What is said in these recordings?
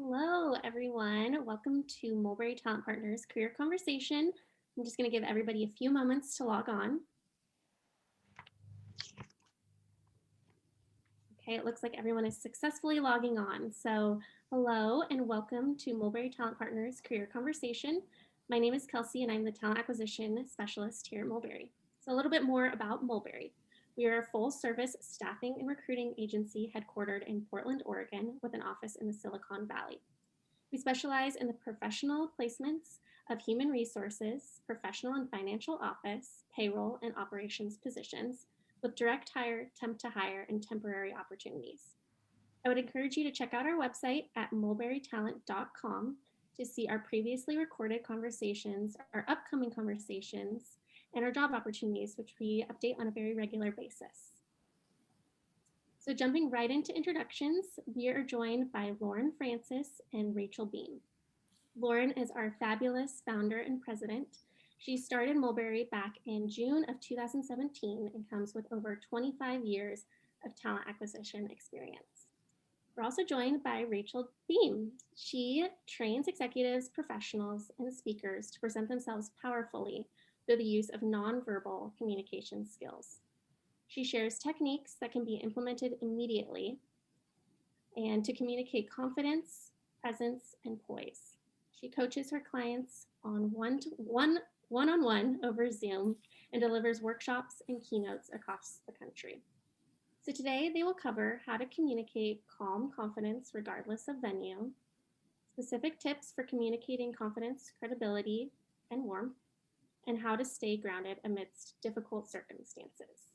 Hello, everyone. Welcome to Mulberry Talent Partners Career Conversation. I'm just going to give everybody a few moments to log on. Okay, it looks like everyone is successfully logging on. So hello and welcome to Mulberry Talent Partners Career Conversation. My name is Kelsey and I'm the Talent Acquisition Specialist here at Mulberry. So a little bit more about Mulberry. We are a full service staffing and recruiting agency headquartered in Portland, Oregon, with an office in the Silicon Valley. We specialize in the professional placements of human resources, professional and financial office, payroll, and operations positions with direct hire, temp to hire, and temporary opportunities. I would encourage you to check out our website at mulberrytalent.com to see our previously recorded conversations, our upcoming conversations, and our job opportunities, which we update on a very regular basis. So jumping right into introductions, we are joined by Lauren Francis and Rachel Beohm. Lauren is our fabulous founder and president. She started Mulberry back in June of 2017 and comes with over 25 years of talent acquisition experience. We're also joined by Rachel Beohm. She trains executives, professionals, and speakers to present themselves powerfully through the use of nonverbal communication skills. She shares techniques that can be implemented immediately and to communicate confidence, presence, and poise. She coaches her clients on one-on-one over Zoom and delivers workshops and keynotes across the country. So today they will cover how to communicate calm confidence regardless of venue, specific tips for communicating confidence, credibility, and warmth, and how to stay grounded amidst difficult circumstances.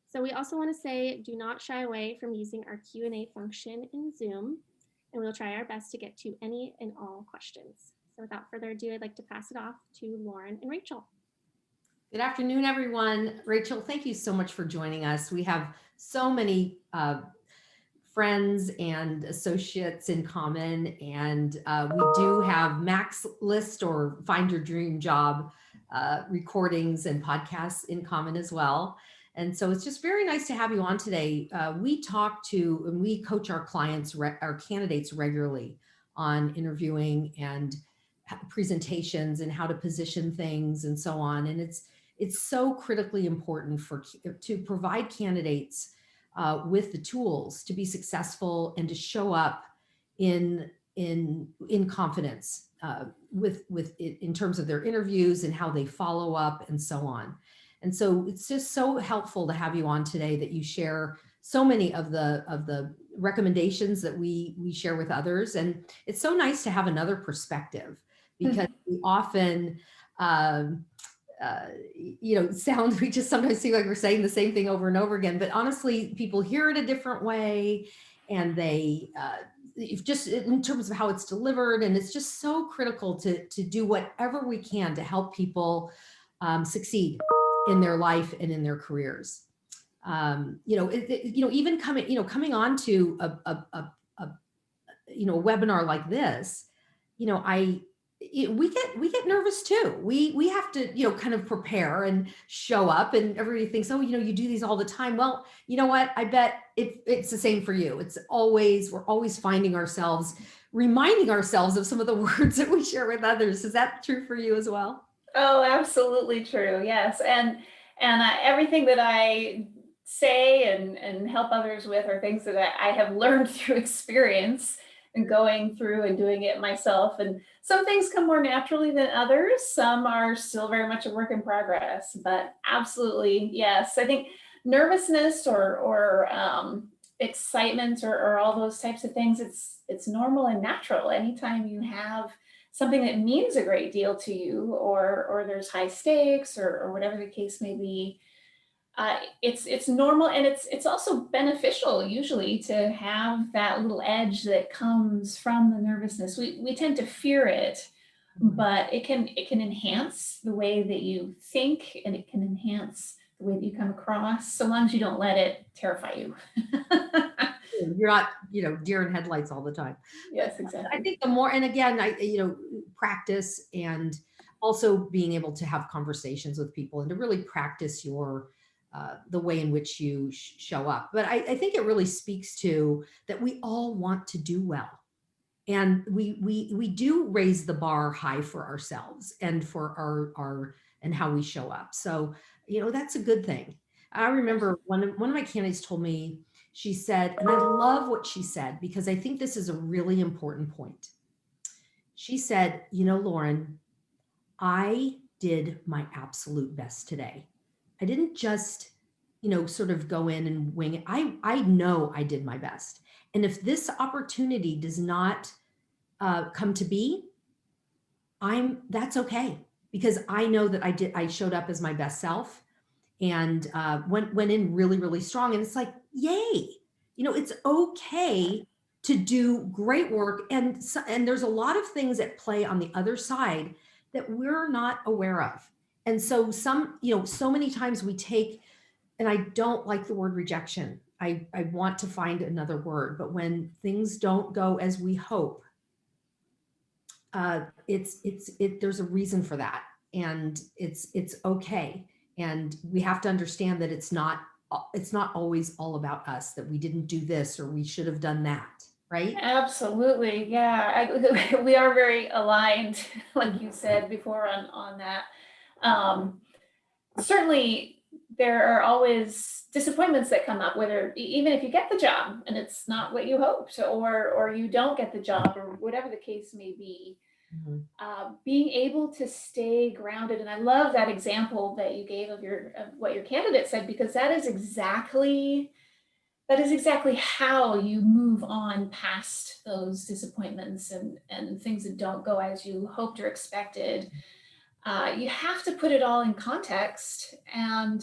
So we also want to say, do not shy away from using our Q&A function in Zoom, and we'll try our best to get to any and all questions. So without further ado, I'd like to pass it off to Lauren and Rachel. Good afternoon, everyone. Rachel, thank you so much for joining us. We have so many friends and associates in common, and we do have Max List or Find Your Dream Job recordings and podcasts in common as well. And so it's just very nice to have you on today. We talk to and we coach our clients, our candidates regularly on interviewing and presentations and how to position things and so on. And it's so critically important to provide candidates with the tools to be successful and to show up in confidence in terms of their interviews and how they follow up and so on. And so it's just so helpful to have you on today that you share so many of the recommendations that we share with others. And it's so nice to have another perspective because we often, we just sometimes seem like we're saying the same thing over and over again, but honestly, people hear it a different way and they, just in terms of how it's delivered. And it's just so critical to do whatever we can to help people succeed in their life and in their careers. Even coming on to a webinar like this, we get nervous too. We have to, kind of prepare and show up, and everybody thinks, oh, you do these all the time. Well, you know what? I bet it's the same for you. We're always finding ourselves, reminding ourselves of some of the words that we share with others. Is that true for you as well? Oh, absolutely true. Yes. And everything that I say and help others with are things that I have learned through experience and going through and doing it myself. And some things come more naturally than others. Some are still very much a work in progress, but absolutely. Yes. I think nervousness or excitement or all those types of things, it's normal and natural. Anytime you have something that means a great deal to you, or there's high stakes, or whatever the case may be, it's normal, and it's also beneficial usually to have that little edge that comes from the nervousness. We tend to fear it, but it can enhance the way that you think, and it can enhance the way that you come across, so long as you don't let it terrify you. You're not, deer in headlights all the time. Yes, exactly. I think the more, and again, practice, and also being able to have conversations with people and to really practice the way in which you show up. But I think it really speaks to that we all want to do well. And we do raise the bar high for ourselves and for our and how we show up. So, that's a good thing. I remember one of my candidates told me, she said, and I love what she said because I think this is a really important point. She said, Lauren, I did my absolute best today. I didn't just, sort of go in and wing it. I know I did my best. And if this opportunity does not come to be, that's okay, because I know that I showed up as my best self and went in really, really strong. And it's like, yay, it's okay to do great work. And there's a lot of things at play on the other side that we're not aware of. And so so many times we take, and I don't like the word rejection. I want to find another word, but when things don't go as we hope, there's a reason for that, and it's okay. And we have to understand that it's not always all about us, that we didn't do this or we should have done that, right? Absolutely. Yeah. We are very aligned, like you said before on that. Certainly there are always disappointments that come up, whether even if you get the job and it's not what you hoped, or you don't get the job, or whatever the case may be. Being able to stay grounded. And I love that example that you gave of what your candidate said, because that is exactly how you move on past those disappointments and things that don't go as you hoped or expected. You have to put it all in context, and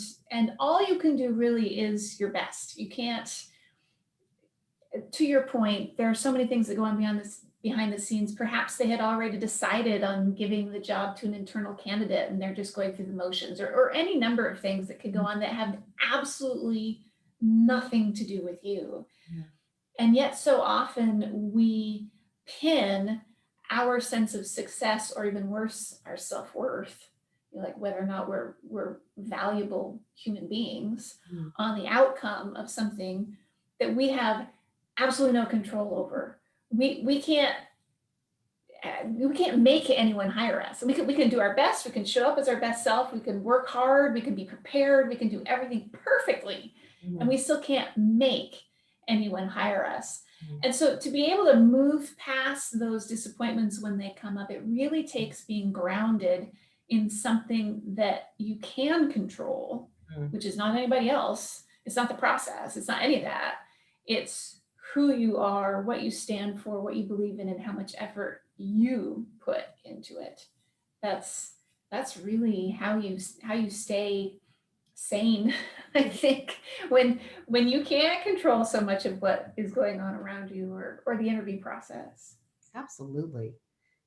all you can do really is your best. You can't, to your point, there are so many things that go on behind the scenes. Perhaps they had already decided on giving the job to an internal candidate and they're just going through the motions, or any number of things that could go on that have absolutely nothing to do with you. Yeah. And yet so often we pin our sense of success, or even worse, our self-worth, like whether or not we're valuable human beings, on the outcome of something that we have absolutely no control over. We can't make anyone hire us. We can do our best. We can show up as our best self. We can work hard. We can be prepared. We can do everything perfectly, and we still can't make anyone hire us. And so to be able to move past those disappointments when they come up, it really takes being grounded in something that you can control, which is not anybody else. It's not the process. It's not any of that. It's who you are, what you stand for, what you believe in, and how much effort you put into it. That's really how you stay sane, I think, when you can't control so much of what is going on around you, or the interview process. Absolutely.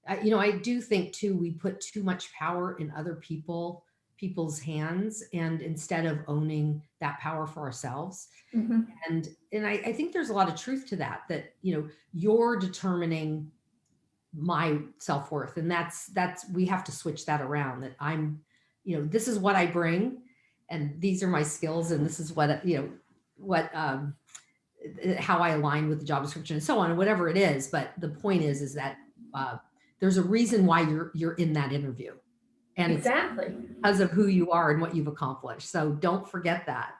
I do think too, we put too much power in other people's hands, and instead of owning that power for ourselves. And I think there's a lot of truth to that you're determining my self-worth, and that's we have to switch that around, that I'm, this is what I bring, and these are my skills, and this is what how I align with the job description and so on, and whatever it is. But the point is that there's a reason why you're in that interview, and exactly, it's because of who you are and what you've accomplished. So don't forget that.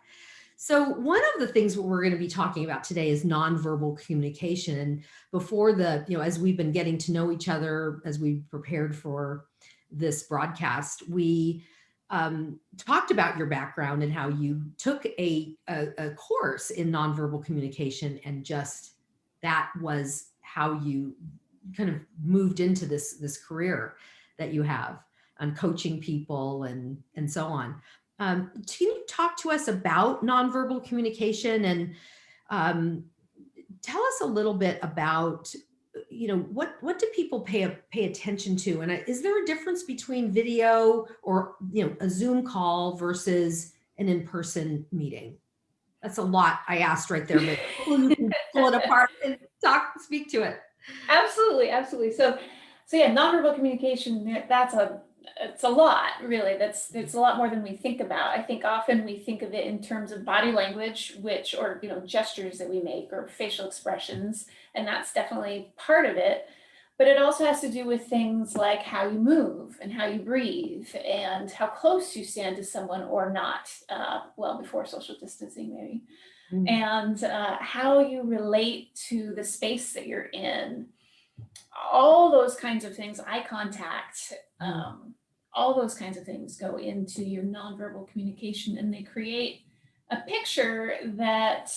So one of the things we're going to be talking about today is nonverbal communication. And before as we've been getting to know each other, as we prepared for this broadcast, we talked about your background and how you took a course in nonverbal communication, and just that was how you kind of moved into this career that you have on coaching people and so on. Can you talk to us about nonverbal communication, and tell us a little bit about, what do people pay attention to? And is there a difference between video or, a Zoom call versus an in-person meeting? That's a lot I asked right there, but you can pull it apart and speak to it. Absolutely. So yeah, nonverbal communication, that's a it's a lot, really. It's a lot more than we think about. I think often we think of it in terms of body language, or gestures that we make or facial expressions, and that's definitely part of it. But it also has to do with things like how you move and how you breathe and how close you stand to someone or not, well, before social distancing maybe, and how you relate to the space that you're in. All those kinds of things, eye contact, all those kinds of things go into your nonverbal communication, and they create a picture that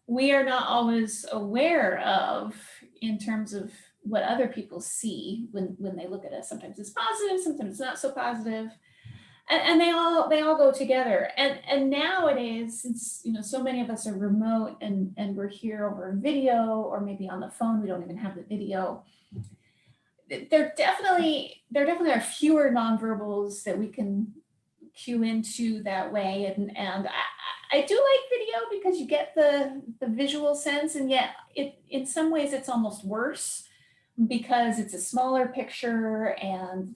we are not always aware of in terms of what other people see when they look at us. Sometimes it's positive, sometimes it's not so positive. And they all go together. And nowadays, since so many of us are remote and we're here over video or maybe on the phone, we don't even have the video. There definitely are fewer nonverbals that we can cue into that way. And I do like video because you get the visual sense, and yet in some ways it's almost worse because it's a smaller picture and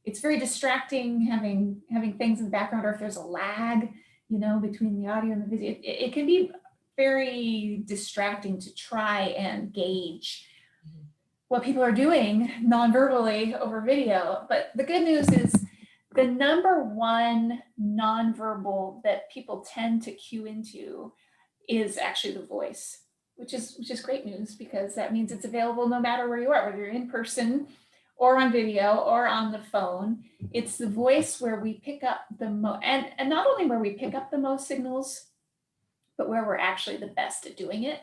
it's very distracting having things in the background, or if there's a lag, between the audio and the video, it can be very distracting to try and gauge what people are doing non-verbally over video. But the good news is the number one nonverbal that people tend to cue into is actually the voice, which is great news, because that means it's available no matter where you are, whether you're in person or on video or on the phone. It's the voice where we pick up the most, and not only where we pick up the most signals, but where we're actually the best at doing it.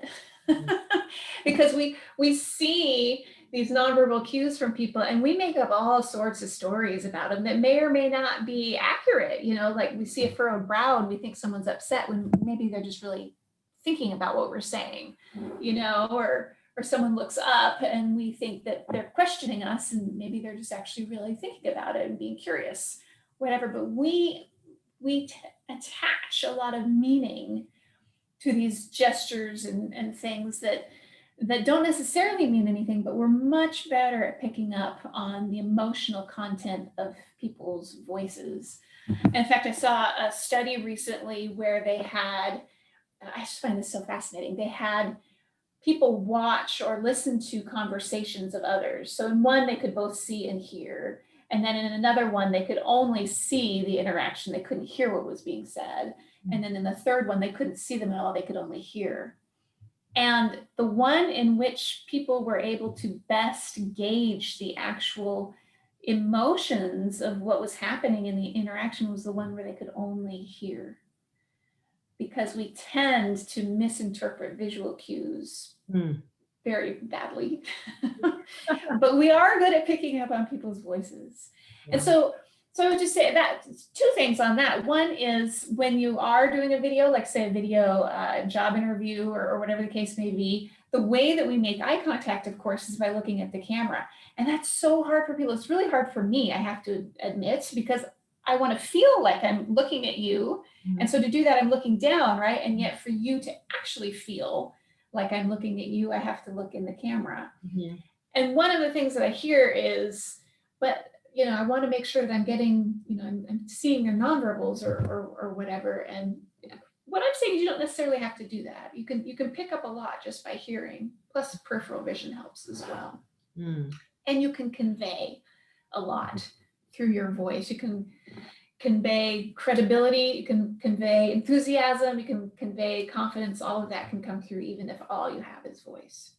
Because we see these nonverbal cues from people and we make up all sorts of stories about them that may or may not be accurate. Like we see a furrowed brow and we think someone's upset when maybe they're just really thinking about what we're saying, or someone looks up and we think that they're questioning us and maybe they're just actually really thinking about it and being curious, whatever. But we attach a lot of meaning to these gestures and things that don't necessarily mean anything, but we're much better at picking up on the emotional content of people's voices. In fact, I saw a study recently where they had, I just find this so fascinating, they had people watch or listen to conversations of others. So in one, they could both see and hear. And then in another one, they could only see the interaction. They couldn't hear what was being said. And then in the third one, they couldn't see them at all. They could only hear. And the one in which people were able to best gauge the actual emotions of what was happening in the interaction was the one where they could only hear. Because we tend to misinterpret visual cues very badly. But we are good at picking up on people's voices. Yeah. And so I would just say that two things on that. One is when you are doing a video, like say a video job interview or whatever the case may be, the way that we make eye contact, of course, is by looking at the camera. And that's so hard for people. It's really hard for me, I have to admit, because I want to feel like I'm looking at you. Mm-hmm. And so to do that, I'm looking down, right? And yet for you to actually feel like I'm looking at you, I have to look in the camera. Mm-hmm. And one of the things that I hear is, but I want to make sure that I'm getting, I'm seeing your nonverbals or whatever. And what I'm saying is you don't necessarily have to do that. You can pick up a lot just by hearing, plus peripheral vision helps as well. Mm. And you can convey a lot through your voice. You can convey credibility, you can convey enthusiasm, you can convey confidence. All of that can come through even if all you have is voice.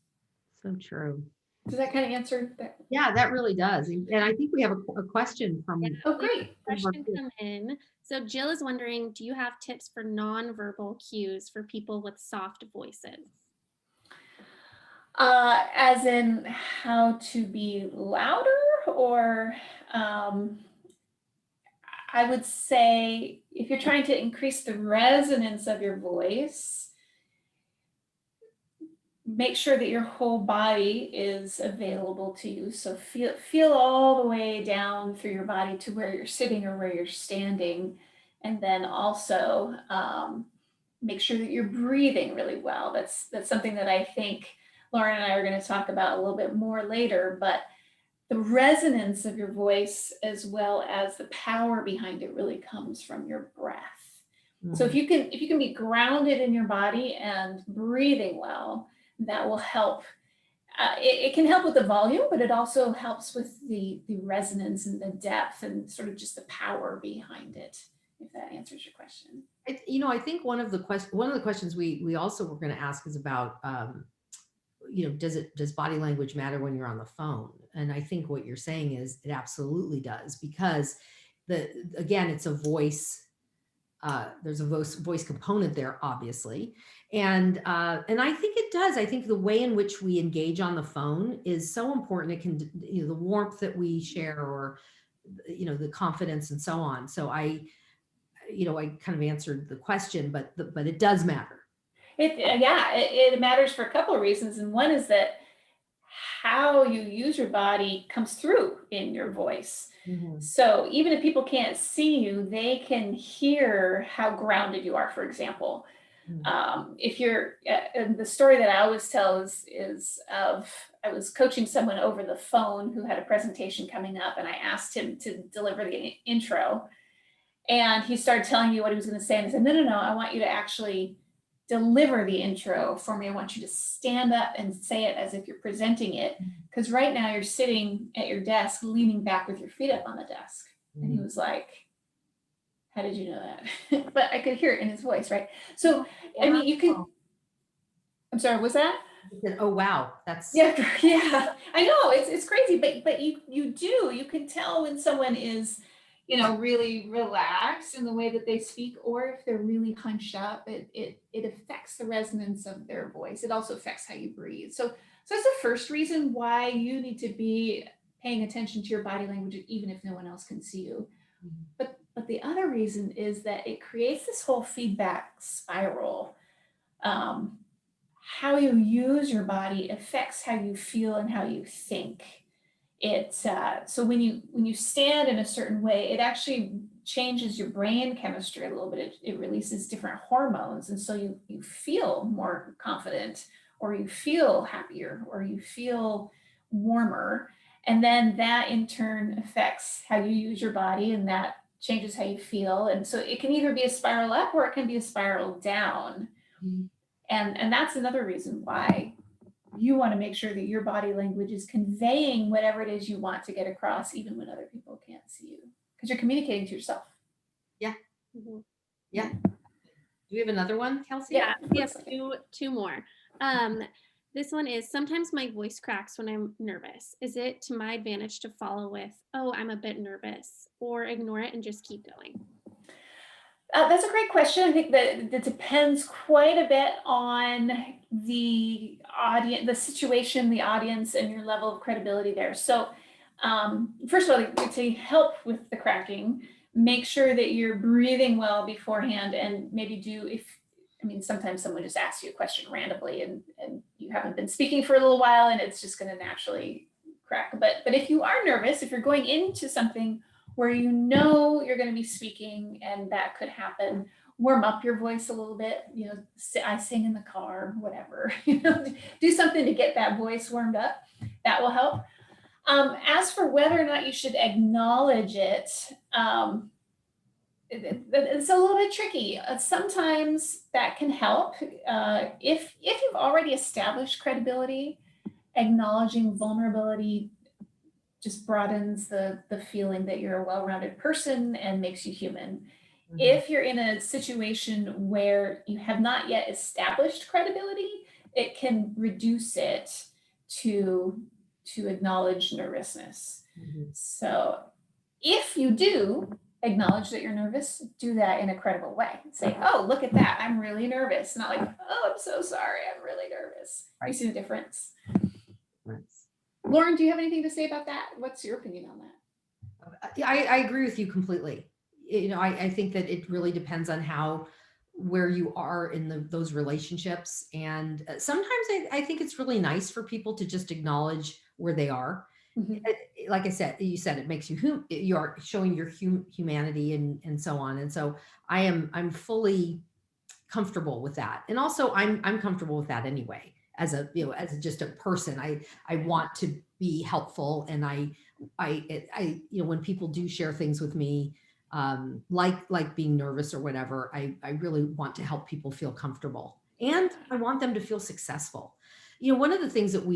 So true. Does that kind of answer that? Yeah, that really does. And I think we have a question from. Yeah, oh, great. Question come in. So Jill is wondering, do you have tips for nonverbal cues for people with soft voices? As in how to be louder, or I would say if you're trying to increase the resonance of your voice, make sure that your whole body is available to you. So feel all the way down through your body to where you're sitting or where you're standing. And then also make sure that you're breathing really well. That's something that I think Lauren and I are going to talk about a little bit more later. But the resonance of your voice as well as the power behind it really comes from your breath. So if you can be grounded in your body and breathing well, that will help. It can help with the volume, but it also helps with the resonance and the depth and sort of just the power behind it, if that answers your question. I think one of the questions we also were going to ask is about, does body language matter when you're on the phone? And I think what you're saying is it absolutely does, because again, it's a voice. There's a voice component there, obviously. And I think it does. I think the way in which we engage on the phone is so important. It can, the warmth that we share, or, the confidence and so on. So I kind of answered the question, but it does matter. It matters for a couple of reasons. And one is that how you use your body comes through in your voice. Mm-hmm. So even if people can't see you, they can hear how grounded you are, for example. Mm-hmm. If you're, and the story that I always tell is of, I was coaching someone over the phone who had a presentation coming up, and I asked him to deliver the intro. And he started telling me what he was going to say. And I said, no, I want you to actually deliver the intro for me. I want you to stand up and say it as if you're presenting it. Because right now you're sitting at your desk, leaning back with your feet up on the desk. Mm-hmm. And he was like, how did you know that? But I could hear it in his voice, right? So, I mean, you can, I'm sorry, was that? Oh, wow. That's. Yeah. I know, it's crazy, but you can tell when someone is, really relaxed in the way that they speak, or if they're really hunched up. It affects the resonance of their voice. It also affects how you breathe. So that's the first reason why you need to be paying attention to your body language, even if no one else can see you. Mm-hmm. But the other reason is that it creates this whole feedback spiral. How you use your body affects how you feel and how you think. So when you stand in a certain way, it actually changes your brain chemistry a little bit. It releases different hormones, and so you feel more confident, or you feel happier, or you feel warmer, and then that in turn affects how you use your body, and that changes how you feel. And so it can either be a spiral up or it can be a spiral down. Mm-hmm. And that's another reason why you want to make sure that your body language is conveying whatever it is you want to get across, even when other people can't see you, because you're communicating to yourself. Yeah. Mm-hmm. Yeah. Do we have another one, Kelsey? Yeah, we have two more. This one is, sometimes my voice cracks when I'm nervous. Is it to my advantage to follow with, oh, I'm a bit nervous, or ignore it and just keep going? That's a great question. I think that depends quite a bit on the audience, the situation, the audience, and your level of credibility there. So first of all, to help with the cracking, make sure that you're breathing well beforehand, and maybe sometimes someone just asks you a question randomly and you haven't been speaking for a little while, and it's just going to naturally crack. But if you are nervous, if you're going into something where you're going to be speaking and that could happen, warm up your voice a little bit. I sing in the car, whatever. Do something to get that voice warmed up. That will help. As for whether or not you should acknowledge it, it's a little bit tricky. Sometimes that can help. If you've already established credibility, acknowledging vulnerability just broadens the feeling that you're a well-rounded person and makes you human. Mm-hmm. If you're in a situation where you have not yet established credibility, it can reduce it to acknowledge nervousness. Mm-hmm. So if you do acknowledge that you're nervous, do that in a credible way. Say, oh, look at that, I'm really nervous. Not like, oh, I'm so sorry, I'm really nervous. Right. You see the difference? Right. Lauren, do you have anything to say about that? What's your opinion on that? I agree with you completely. I think that it really depends on where you are in those relationships. And sometimes I think it's really nice for people to just acknowledge where they are. Mm-hmm. Like I said, it makes you are showing your humanity and so on. And so I'm fully comfortable with that. And also I'm comfortable with that anyway. as a, as just a person. I want to be helpful, and I, when people do share things with me, like being nervous or whatever, I really want to help people feel comfortable, and I want them to feel successful. One of the things that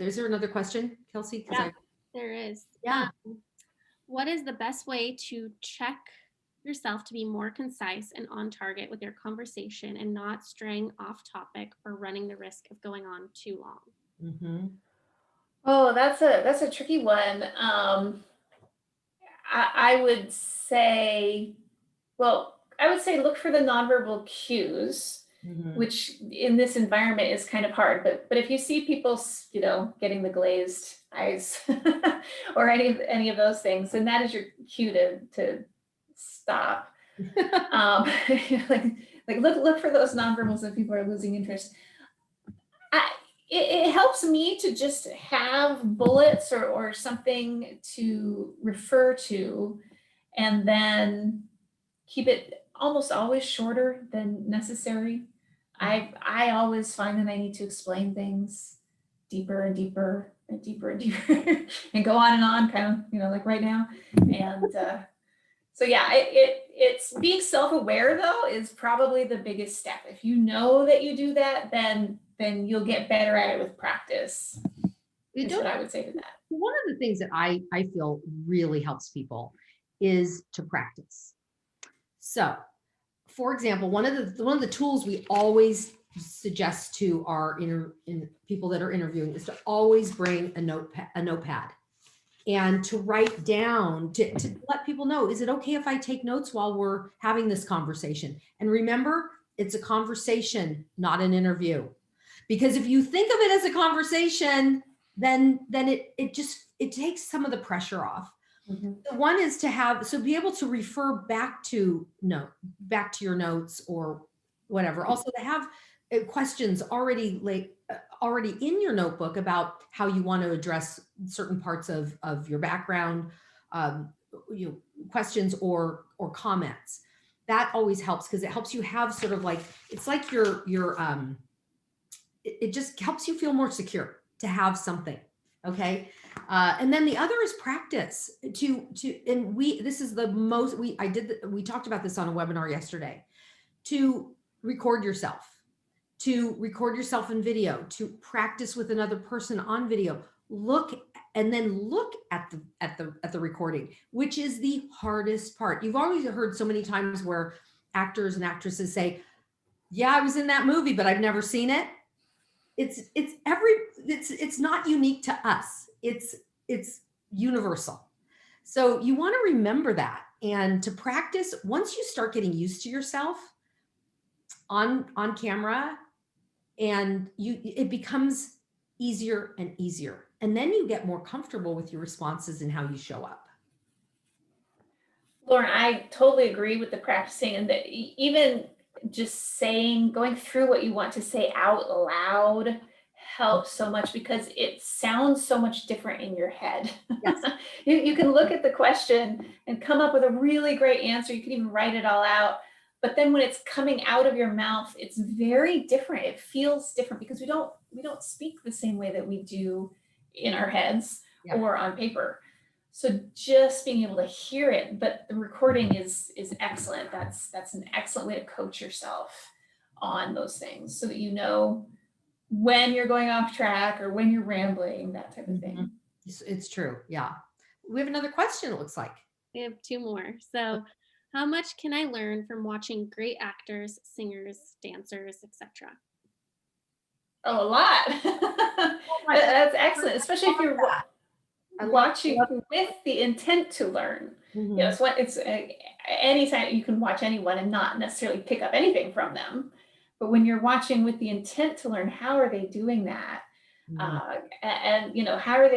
is there another question, Kelsey? Yeah, there is. Yeah. What is the best way to check yourself to be more concise and on target with your conversation and not straying off topic or running the risk of going on too long? Mm-hmm. Oh, that's a tricky one. I would say, well, I would say look for the nonverbal cues, Mm-hmm. which in this environment is kind of hard. But if you see people, getting the glazed eyes or any of those things, then that is your cue to stop. Like look for those nonverbals that people are losing interest. It helps me to just have bullets or something to refer to, and then keep it almost always shorter than necessary. I always find that I need to explain things deeper and deeper and deeper and deeper and go on, kind of, like right now. And so yeah, it's being self-aware though is probably the biggest step. If you know that you do that, then you'll get better at it with practice. Is what I would say to that. One of the things that I feel really helps people is to practice. So, for example, one of the tools we always suggest to our people that are interviewing is to always bring a notepad and to write down, to let people know, is it okay if I take notes while we're having this conversation? And remember, it's a conversation, not an interview. Because if you think of it as a conversation, then it takes some of the pressure off. Mm-hmm. The one is to be able to refer back to your notes or whatever. Also to have questions already in your notebook about how you want to address certain parts of your background, questions or comments. That always helps, because it helps you have sort of like, it's like it just helps you feel more secure to have something. Okay. And then the other is practice we talked about this on a webinar yesterday, to record yourself in video, to practice with another person on video, look at the recording, which is the hardest part. You've always heard so many times where actors and actresses say, yeah, I was in that movie, but I've never seen it. It's not unique to us. It's universal. So you want to remember that, and to practice. Once you start getting used to yourself on camera, and it becomes easier and easier. And then you get more comfortable with your responses and how you show up. Lauren, I totally agree with the practicing, and that even just going through what you want to say out loud helps so much, because it sounds so much different in your head. Yes. You can look at the question and come up with a really great answer. You can even write it all out. But then when it's coming out of your mouth, it's very different. It feels different, because we don't speak the same way that we do in our heads or on paper. So just being able to hear it, but the recording is excellent. That's an excellent way to coach yourself on those things, so that you know when you're going off track or when you're rambling, that type of thing. It's true. Yeah. We have another question, it looks like. We have two more. So, how much can I learn from watching great actors, singers, dancers, etc.? Oh, a lot. That's excellent, especially if you're watching with the intent to learn. Mm-hmm. It's anytime you can watch anyone and not necessarily pick up anything from them, but when you're watching with the intent to learn, how are they doing that? Mm-hmm. And how are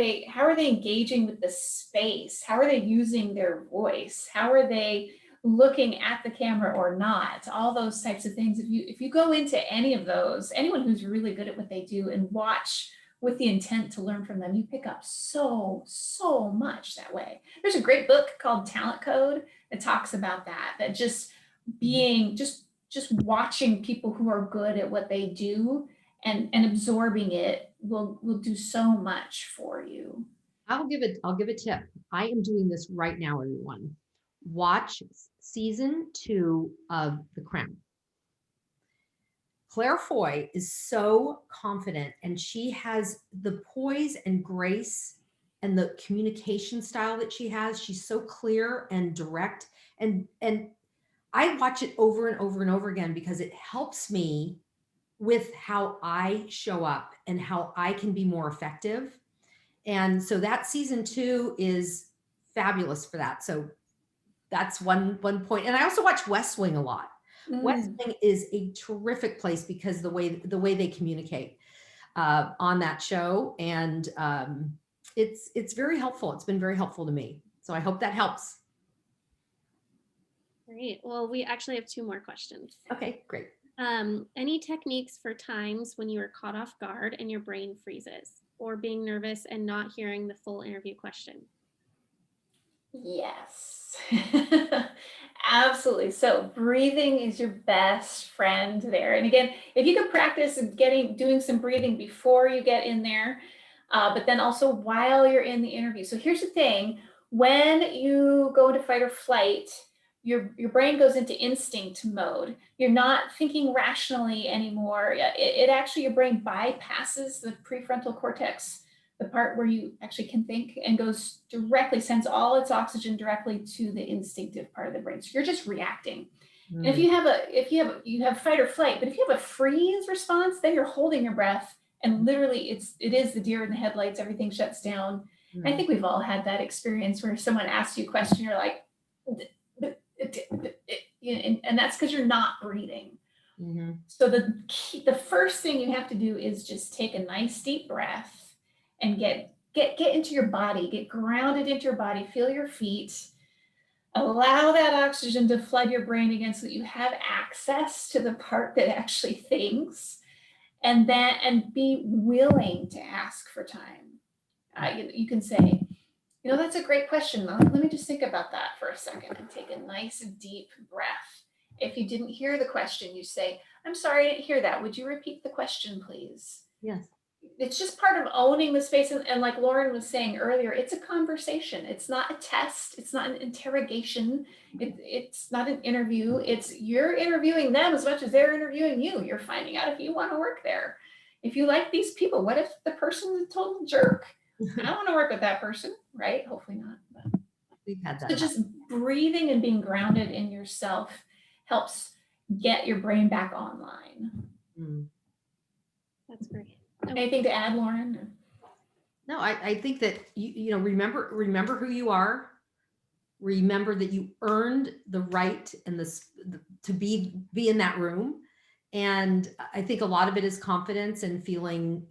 they engaging with the space? How are they using their voice? How are they looking at the camera or not? All those types of things. If you go into any of those, anyone who's really good at what they do and watch with the intent to learn from them, you pick up so much that way. There's a great book called Talent Code that talks about that just being just watching people who are good at what they do and absorbing it will do so much for you. I'll give a tip. I am doing this right now, everyone. Watch season 2 of The Crown. Claire Foy is so confident, and she has the poise and grace and the communication style that she has. She's so clear and direct. And I watch it over and over and over again because it helps me with how I show up and how I can be more effective. And so that season 2 is fabulous for that. So that's one point. And I also watch West Wing a lot. West Wing is a terrific place because the way they communicate on that show, and it's very helpful. It's been very helpful to me. So I hope that helps. Great. Well, we actually have 2 more questions. Okay, great. Any techniques for times when you are caught off guard and your brain freezes, or being nervous and not hearing the full interview question? Yes, absolutely. So breathing is your best friend there. And again, if you can practice doing some breathing before you get in there, but then also while you're in the interview. So here's the thing, when you go into fight or flight, your brain goes into instinct mode. You're not thinking rationally anymore. It actually, your brain bypasses the prefrontal cortex, the part where you actually can think, and sends all its oxygen directly to the instinctive part of the brain. So you're just reacting. And if you have fight or flight, but if you have a freeze response, then you're holding your breath, and literally it is the deer in the headlights, everything shuts down. I think we've all had that experience where someone asks you a question, you're like, and that's because you're not breathing. So the first thing you have to do is just take a nice deep breath and get into your body, get grounded into your body, feel your feet, allow that oxygen to flood your brain again so that you have access to the part that actually thinks, and be willing to ask for time. You can say, that's a great question. Let me just think about that for a second, and take a nice deep breath. If you didn't hear the question, you say, I'm sorry, I didn't hear that. Would you repeat the question, please? Yes. It's just part of owning the space. And like Lauren was saying earlier, it's a conversation. It's not a test. It's not an interrogation. It's not an interview. You're interviewing them as much as they're interviewing you. You're finding out if you want to work there. If you like these people, what if the person's a total jerk? I don't want to work with that person, right? Hopefully not. But. We've had that. So just breathing and being grounded in yourself helps get your brain back online. That's great. Anything to add, Lauren? No, I think that you remember who you are. Remember that you earned the right and to be in that room. And I think a lot of it is confidence and feeling,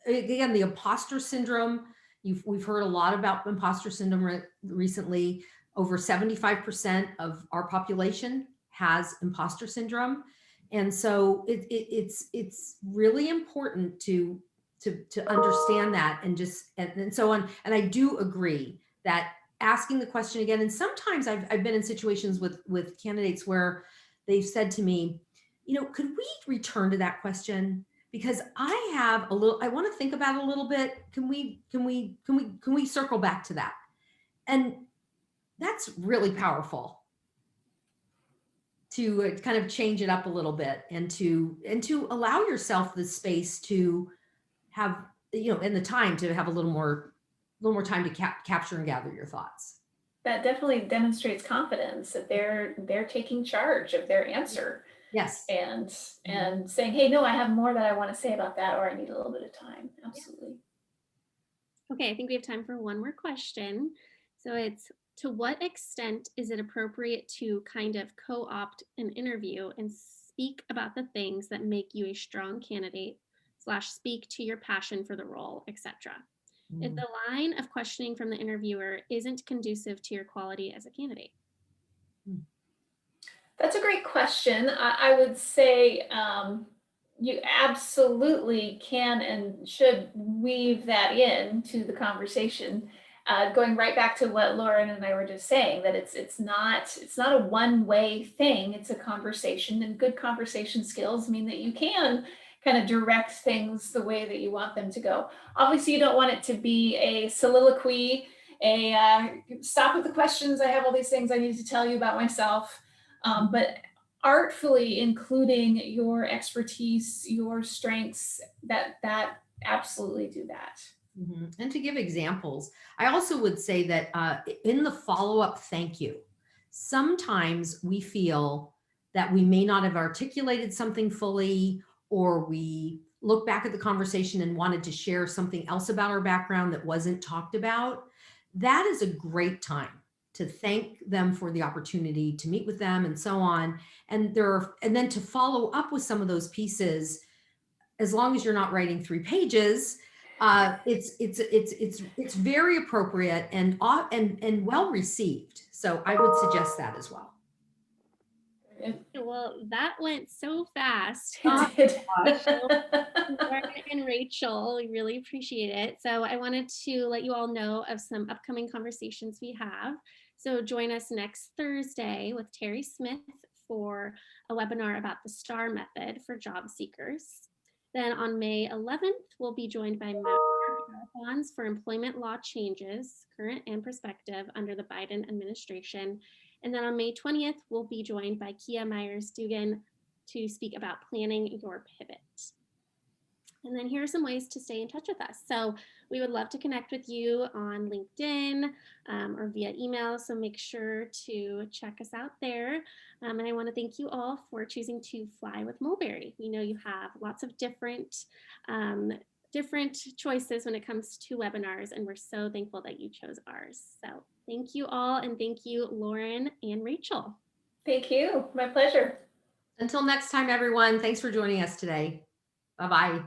again, the imposter syndrome. We've heard a lot about imposter syndrome recently. Over 75% of our population has imposter syndrome. And so it's really important to understand that, and so on. And I do agree that asking the question again, and sometimes I've been in situations with candidates where they've said to me, could we return to that question? Because I want to think about it a little bit. Can we circle back to that? And that's really powerful, to kind of change it up a little bit, and to allow yourself the space to have, and the time to have a little more time to capture and gather your thoughts. That definitely demonstrates confidence, that they're taking charge of their answer. Yes. And saying, hey, no, I have more that I want to say about that, or I need a little bit of time. Absolutely. Okay, I think we have time for one more question. So it's, to what extent is it appropriate to kind of co-opt an interview and speak about the things that make you a strong candidate / speak to your passion for the role, etc.? If the line of questioning from the interviewer isn't conducive to your quality as a candidate? That's a great question. I would say you absolutely can and should weave that into the conversation. Going right back to what Lauren and I were just saying, that it's not a one-way thing. It's a conversation, and good conversation skills mean that you can kind of direct things the way that you want them to go. Obviously, you don't want it to be a soliloquy, stop with the questions. I have all these things I need to tell you about myself. But artfully including your expertise, your strengths, that absolutely do that. And to give examples, I also would say that in the follow-up thank you, sometimes we feel that we may not have articulated something fully, or we look back at the conversation and wanted to share something else about our background that wasn't talked about. That is a great time to thank them for the opportunity to meet with them and so on. And then to follow up with some of those pieces, as long as you're not writing 3 pages, it's very appropriate and well received. So I would suggest that as well. Well, that went so fast. It did. Lauren and Rachel, we really appreciate it. So I wanted to let you all know of some upcoming conversations we have. So join us next Thursday with Terry Smith for a webinar about the STAR method for job seekers. Then on May 11th, we'll be joined by Marathons for employment law changes, current and prospective, under the Biden administration. And then on May 20th, we'll be joined by Kia Myers-Dugan to speak about planning your pivot. And then here are some ways to stay in touch with us. So we would love to connect with you on LinkedIn or via email. So make sure to check us out there. And I want to thank you all for choosing to fly with Mulberry. We know you have lots of different choices when it comes to webinars, and we're so thankful that you chose ours. So thank you all, and thank you, Lauren and Rachel. Thank you. My pleasure. Until next time, everyone. Thanks for joining us today. Bye-bye.